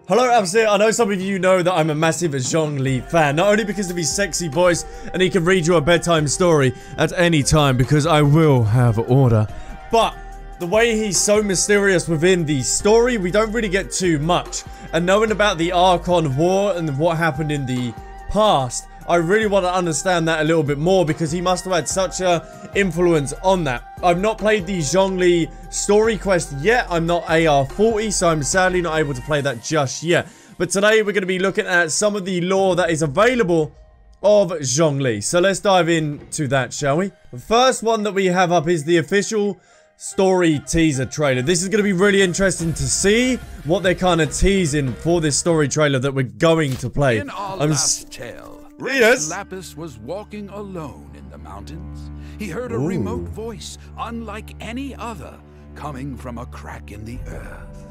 Hello, Albsterz. I know some of you know that I'm a massive Zhongli fan, not only because of his sexy voice and he can read you a bedtime story at any time because I will have order, but the way he's so mysterious within the story, we don't really get too much. And knowing about the Archon War and what happened in the past, I really want to understand that a little bit more because he must have had such a influence on that. I've not played the Zhongli story quest yet. I'm not AR40, so I'm sadly not able to play that just yet. But today we're going to be looking at some of the lore that is available of Zhongli. So let's dive into that, shall we? The first one that we have up is the official story teaser trailer. This is going to be really interesting to see what they're kind of teasing for this story trailer that we're going to play. In our last tale, yes. Lapis was walking alone in the mountains. He heard a remote voice, unlike any other, coming from a crack in the earth.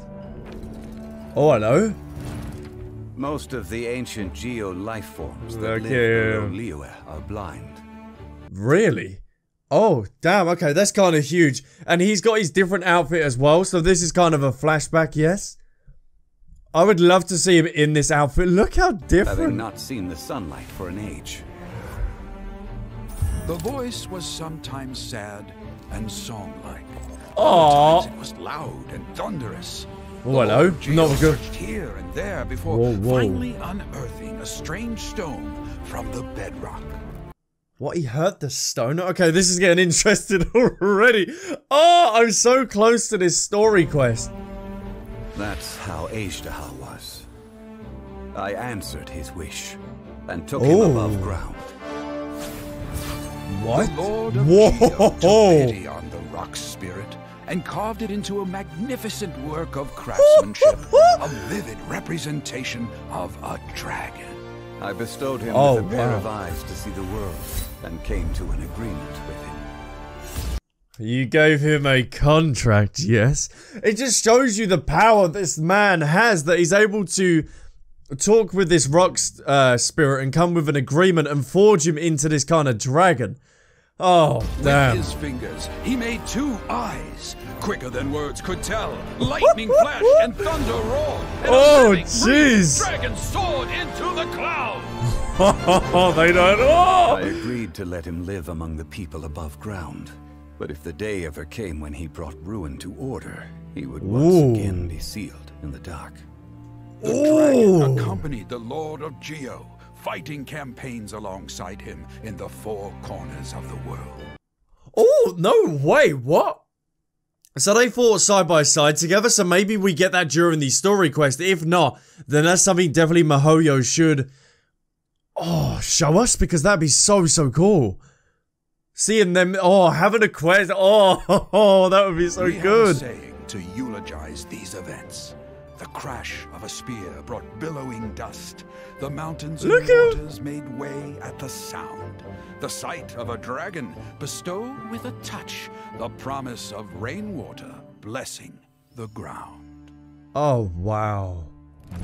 Oh, hello. Most of the ancient geo life forms that live below Liyue are blind. Really? Oh, damn. Okay, that's kind of huge. And he's got his different outfit as well, so this is kind of a flashback, yes? I would love to see him in this outfit. Look how different. Having not seen the sunlight for an age. The voice was sometimes sad and song-like. Aww. Other times it was loud and thunderous. Oh, hello. Not good. Searched here and there before finally unearthing a strange stone from the bedrock. What, he hurt the stone? Okay, this is getting interesting already. Oh, I'm so close to this story quest. That's how Ajdahal was. I answered his wish and took him above ground. What? The Lord of Geo took pity on the rock spirit and carved it into a magnificent work of craftsmanship, a vivid representation of a dragon. I bestowed him with a pair of eyes to see the world and came to an agreement with him. You gave him a contract, yes? It just shows you the power this man has, that he's able to talk with this rock spirit and come with an agreement and forge him into this kind of dragon. Oh, damn. With his fingers, he made 2 eyes, quicker than words could tell. Lightning flashed and thunder roared. And jeez. Dragon soared into the clouds. Oh, they don't. Oh. I agreed to let him live among the people above ground. But if the day ever came when he brought ruin to order, he would once again be sealed in the dark. The dragon accompanied the Lord of Geo, fighting campaigns alongside him in the 4 corners of the world. Oh, no way, what? So they fought side by side together, so maybe we get that during the story quest. If not, then that's something definitely Mihoyo should show us, because that'd be so cool. Seeing them, having a quest, that would be so good. We have a saying to eulogize these events. The crash of a spear brought billowing dust. The mountains and waters made way at the sound. The sight of a dragon bestowed with a touch the promise of rainwater blessing the ground. Oh, wow.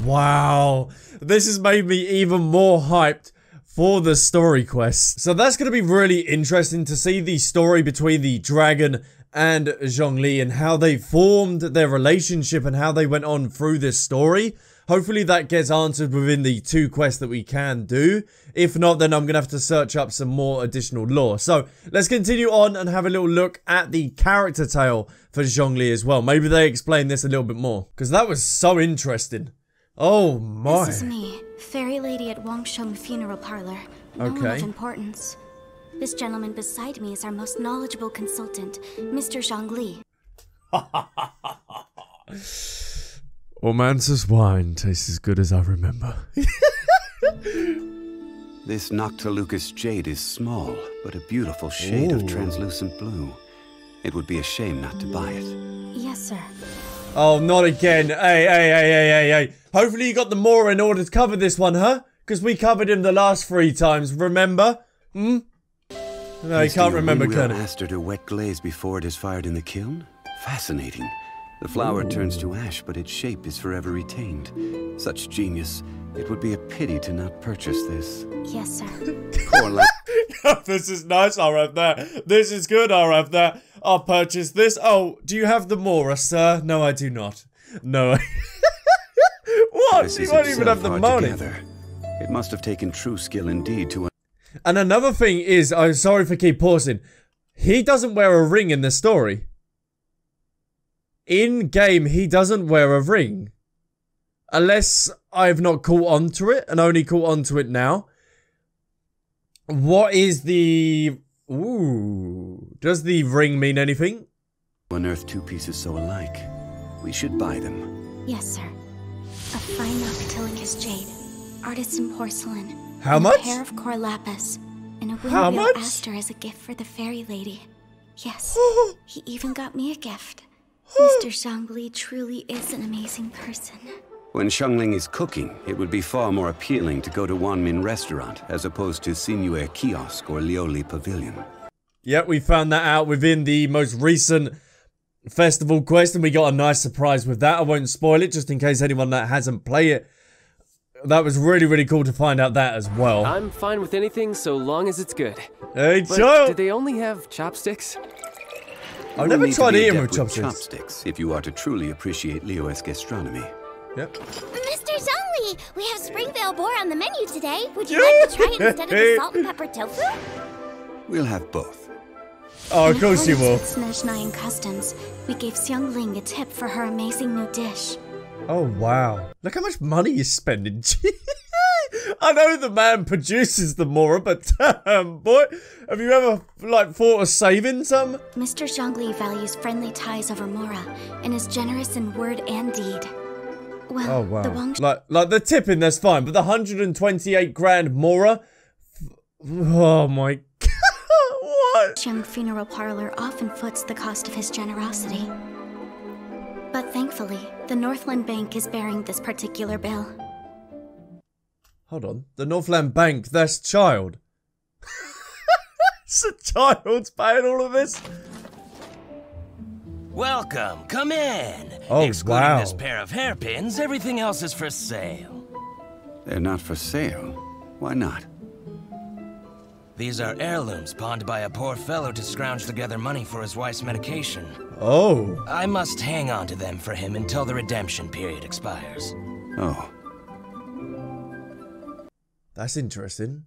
Wow. This has made me even more hyped for the story quest. So that's going to be really interesting to see the story between the dragon and Zhongli and how they formed their relationship and how they went on through this story. Hopefully that gets answered within the 2 quests that we can do. If not, then I'm going to have to search up some more additional lore. So let's continue on and have a little look at the character tale for Zhongli as well. Maybe they explain this a little bit more, because that was so interesting. Oh my. This is me, fairy lady at Wangsheng Funeral Parlor. No one of importance. This gentleman beside me is our most knowledgeable consultant, Mr. Zhongli. Ormancer's wine tastes as good as I remember. This Noctilucous jade is small, but a beautiful shade of translucent blue. It would be a shame not to buy it. Yes, sir. Oh, not again. Hey. Hopefully you got the more in order to cover this one, huh? Because we covered him the last 3 times, remember? No, you can't remember, Colonel. Aster to wet glaze before it is fired in the kiln? Fascinating. The flower turns to ash, but its shape is forever retained. Such genius. It would be a pity to not purchase this. Yes, sir. Poor This is nice, I'll have that. This is good, I'll have that. I'll purchase this. Oh, do you have the Mora, sir? No, I do not. No. What? What? This He is won't even itself have the hard money. to gather. It must have taken true skill indeed to... And another thing is, I'm sorry for keep pausing. He doesn't wear a ring in the story. In game, he doesn't wear a ring. Unless I've not caught on to it and only caught on to it now. What is the... Ooh. Does the ring mean anything? Unearth two pieces so alike. We should buy them. Yes, sir. A fine Noctilicus jade, artisan porcelain. How and much? A pair of core lapis, and a How windwheel much? aster as a gift for the fairy lady. Yes, he even got me a gift. Mr. Zhongli truly is an amazing person. When Xiangling is cooking, it would be far more appealing to go to Wanmin Restaurant as opposed to Sinuer Kiosk or Lioli Pavilion. Yep, we found that out within the most recent festival quest, and we got a nice surprise with that. I won't spoil it, just in case anyone that hasn't played it. That was really, really cool to find out that as well. I'm fine with anything so long as it's good. Hey, But child! do they only have chopsticks? I've never need to tried be eating adept with chopsticks. chopsticks if you are to truly appreciate Liyue's gastronomy. Yep. Mr. Zhongli, we have Springvale boar on the menu today. Would you like to try it instead of the salt and pepper tofu? We'll have both. Oh, of course you will. With Snezhnaya Customs, we gave Xiangling a tip for her amazing new dish. Oh, wow. Look how much money you're spending. I know the man produces the Mora, but damn, boy. Have you ever, like, thought of saving some? Mr. Zhongli values friendly ties over Mora, and is generous in word and deed. Well, Oh, wow. the Wang Like the tipping, that's fine, but the 128 grand Mora? Oh, my God. What? Xiang Funeral Parlor often foots the cost of his generosity. But thankfully, the Northland Bank is bearing this particular bill. Hold on. The Northland Bank, that's child. It's a child's paying all of this? Welcome, come in. Oh, Excluding wow. this pair of hairpins, everything else is for sale. They're not for sale. Why not? These are heirlooms pawned by a poor fellow to scrounge together money for his wife's medication. Oh. I must hang on to them for him until the redemption period expires. Oh. That's interesting.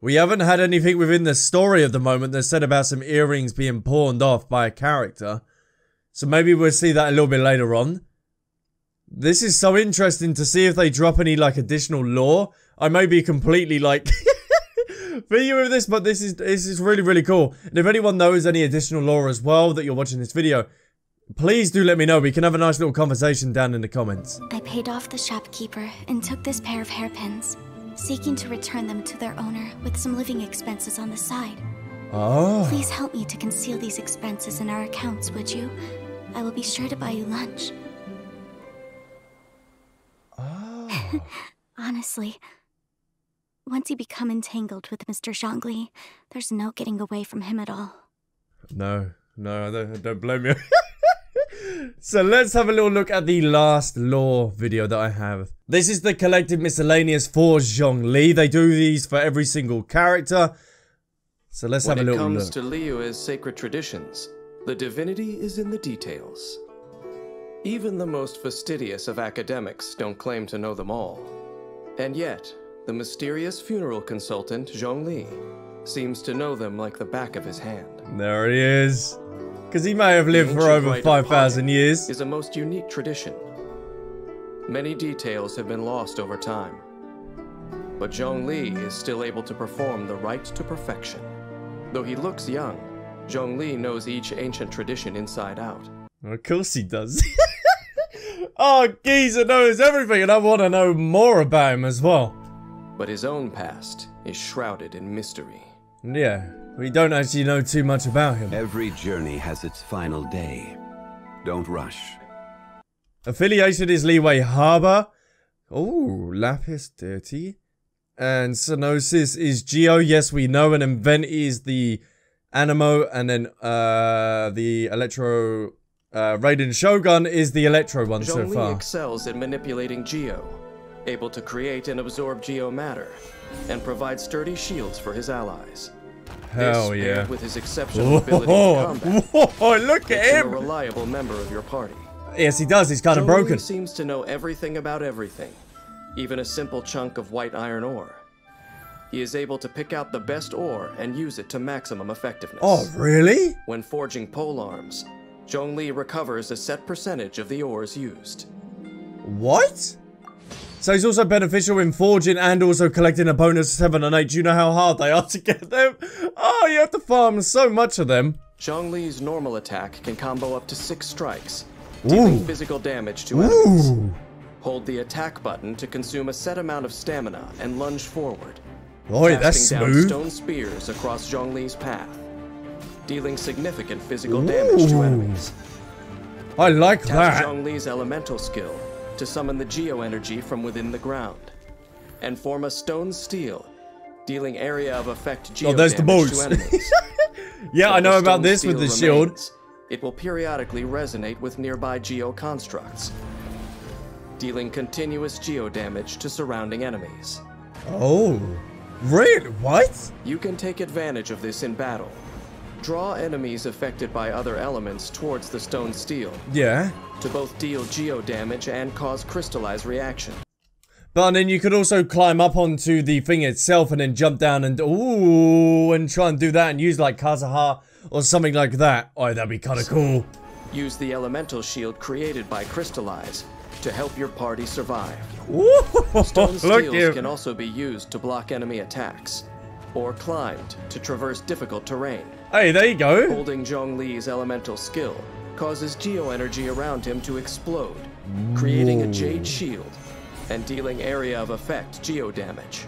We haven't had anything within the story at the moment that said about some earrings being pawned off by a character. So maybe we'll see that a little bit later on. This is so interesting to see if they drop any, like, additional lore. I may be completely, like, video with this, but this is really, really cool. And if anyone knows any additional lore as well that you're watching this video, please do let me know. We can have a nice little conversation down in the comments. I paid off the shopkeeper and took this pair of hairpins, seeking to return them to their owner with some living expenses on the side. Oh. Please help me to conceal these expenses in our accounts, would you? I will be sure to buy you lunch. Oh. Honestly, once you become entangled with Mr. Zhongli, there's no getting away from him at all. No, I don't blame you. So let's have a little look at the last lore video that I have. This is the collected miscellaneous for Zhongli. They do these for every single character. So let's have a little look. When it comes to Liyue's sacred traditions, the divinity is in the details. Even the most fastidious of academics don't claim to know them all. And yet, the mysterious funeral consultant, Zhongli, seems to know them like the back of his hand. There he is. Because he may have lived The for ancient over rite of 5,000 parting years. is a most unique tradition. Many details have been lost over time. But Zhongli is still able to perform the rite to perfection. Though he looks young, Zhongli knows each ancient tradition inside out. Of course he does. Oh, Geezer knows everything, and I want to know more about him as well. But his own past is shrouded in mystery. Yeah, we don't actually know too much about him. Every journey has its final day. Don't rush. Affiliation is Leeway Harbor. Oh, Lapis Dirty. And Sonosis is Geo, yes we know, and then Venti is the Animo, and then the Electro Raiden Shogun is the Electro one so Zhongli far. excels at manipulating Geo, able to create and absorb Geo matter, and provide sturdy shields for his allies. Hell This, yeah. paired with his exceptional ability in combat, Whoa, look makes at him a him! reliable member of your party. Yes, he does. He's kind of broken. Zhongli seems to know everything about everything, even a simple chunk of white iron ore. He is able to pick out the best ore and use it to maximum effectiveness. Oh, really? When forging pole arms, Zhongli recovers a set percentage of the ores used. What? So he's also beneficial in forging and also collecting a bonus 7 and 8. Do you know how hard they are to get them? Oh, you have to farm so much of them. Zhongli's normal attack can combo up to 6 strikes, dealing physical damage to enemies. Hold the attack button to consume a set amount of stamina and lunge forward. Oh, that's smooth. Down stone spears across Zhongli's path, dealing significant physical damage to enemies. I like Tap that. Zhongli's elemental skill to summon the geo energy from within the ground, and form a stone steel, dealing area of effect geo there's the damage boats. to enemies. Yeah, I know about this with the shield. Remains, it will periodically resonate with nearby geo constructs, dealing continuous geo damage to surrounding enemies. Oh, really? What? You can take advantage of this in battle. Draw enemies affected by other elements towards the stone steel. Yeah. To both deal geo damage and cause crystallized reaction. But then you could also climb up onto the thing itself and then jump down and and try and do that and use like Kazaha or something like that. Oh, that'd be kind of cool. Use the elemental shield created by Crystallize to help your party survive. Ooh, Stone steels can also be used to block enemy attacks, or climbed to traverse difficult terrain. Hey, there you go. Holding Zhongli's elemental skill causes geo energy around him to explode, creating a jade shield and dealing area of effect geo damage.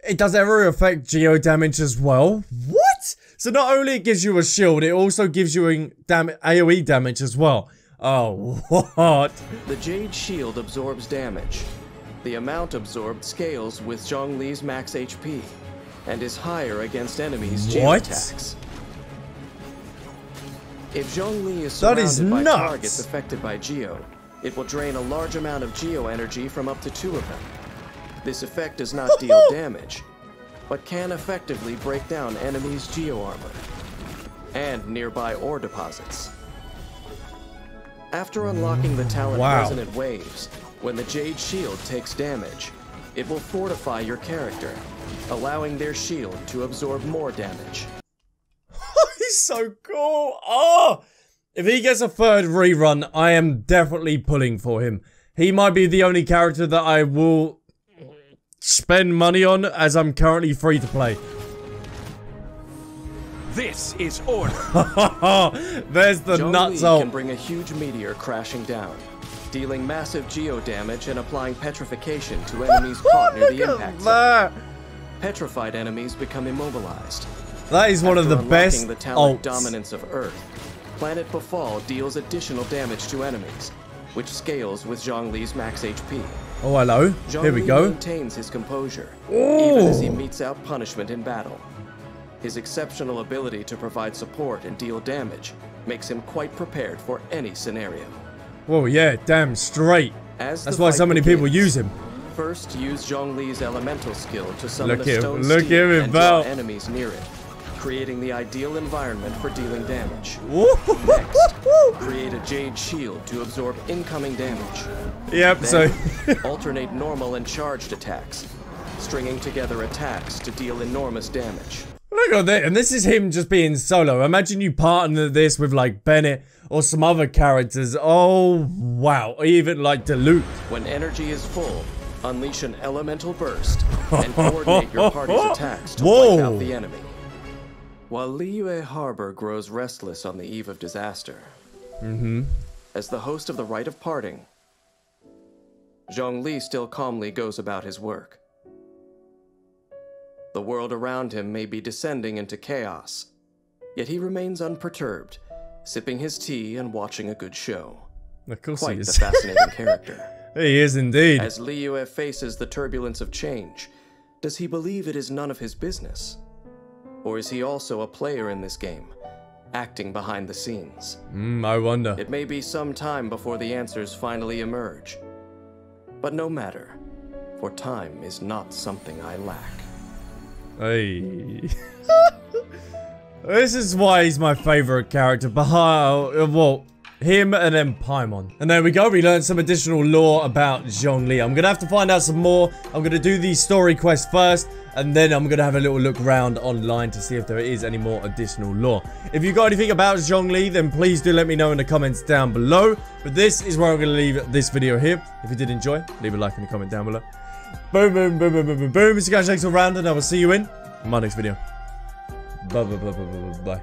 It does area effect geo damage as well? What? So not only it gives you a shield, it also gives you AoE damage as well. Oh, what? The jade shield absorbs damage. The amount absorbed scales with Zhongli's max HP and is higher against enemies' geo attacks. If Zhongli is surrounded by targets affected by geo, it will drain a large amount of geo energy from up to 2 of them. This effect does not deal damage, but can effectively break down enemies' geo armor and nearby ore deposits. After unlocking the talent Resonant Waves, when the Jade Shield takes damage, it will fortify your character, allowing their shield to absorb more damage. He's so cool. Oh! If he gets a 3rd rerun, I am definitely pulling for him. He might be the only character that I will spend money on, as I'm currently free to play. This is order. There's the nutso. Can bring a huge meteor crashing down, dealing massive geo damage and applying petrification to enemies caught near the impact zone. Petrified enemies become immobilized. That is one of the best the talent Dominance of Earth, Planet Befall deals additional damage to enemies, which scales with Zhongli's max HP. Oh, hello. Here we go. Zhongli maintains his composure, even as he meets out punishment in battle. His exceptional ability to provide support and deal damage makes him quite prepared for any scenario. Whoa, yeah, damn straight. That's why so many people use him. First, use Zhongli's elemental skill to summon a stone steel and draw enemies near it, creating the ideal environment for dealing damage. Next, create a jade shield to absorb incoming damage. Yep, then, alternate normal and charged attacks, stringing together attacks to deal enormous damage. Look at that, and this is him just being solo. Imagine you partner this with like Bennett or some other characters. Oh, wow. Even like Dilute. When energy is full, unleash an elemental burst and coordinate your party's attacks to wipe out the enemy. While Liyue Harbor grows restless on the eve of disaster, as the host of the Rite of Parting, Zhongli still calmly goes about his work. The world around him may be descending into chaos, yet he remains unperturbed, sipping his tea and watching a good show. Of course Quite he is. the fascinating character. He is indeed. As Liyue faces the turbulence of change, does he believe it is none of his business? Or is he also a player in this game, acting behind the scenes? I wonder. It may be some time before the answers finally emerge. But no matter, for time is not something I lack. Hey. This is why he's my favorite character. Well, him and then Paimon. And there we go. We learned some additional lore about Zhongli. I'm going to have to find out some more. I'm going to do these story quests first. And then I'm going to have a little look around online to see if there is any more additional lore. If you've got anything about Zhongli, then please do let me know in the comments down below. But this is where I'm going to leave this video here. If you did enjoy, leave a like in the comment down below. Boom, boom, boom, boom, boom, boom, boom. It's your guys, thanks for round, and I will see you in my next video. Bye, bye, bye, bye, bye, bye.